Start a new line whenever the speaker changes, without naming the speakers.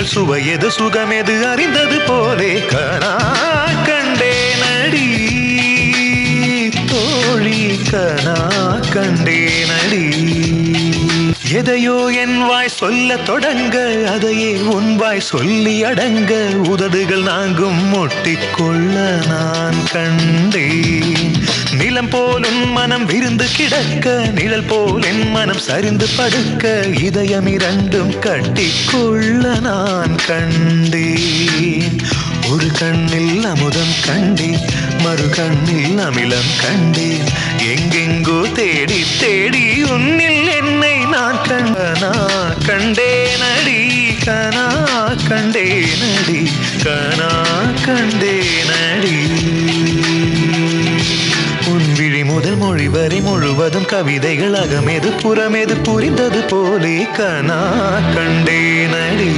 நினைவுகள் சுவையது சுகமெது அறிந்தது போலே கனா கண்டேனடி தோழி கனா கண்டேனடி எதையோ என் வாய் சொல்ல தொடங்க அதையே உன் வாய் சொல்லி அடங்க உதடுகள் நாங்கும் முட்டிக்கொள்ள நான் கண்டேன் நிலம் போல் உன் மனம் விருந்து கிடக்க நிழல் போல் என் மனம் சரிந்து படுக்க இதயம் இரண்டும் கட்டிக்கொள்ள நான் கண்டேன் ஒரு கண்ணில் அமுதம் கண்டேன் மறு கண்ணில் அமிலம் கண்டேன் எங்கெங்கோ தேடி தேடி உன்னில் என்னை நான் கண்டேனடி கனா கண்டேனடி கனா கண்டேனடி உன் விழி முதல் மொழி வரை முழுவதும் கவிதைகள் அகமெது புறமெது புரிந்தது போலே கனா கண்டேனடி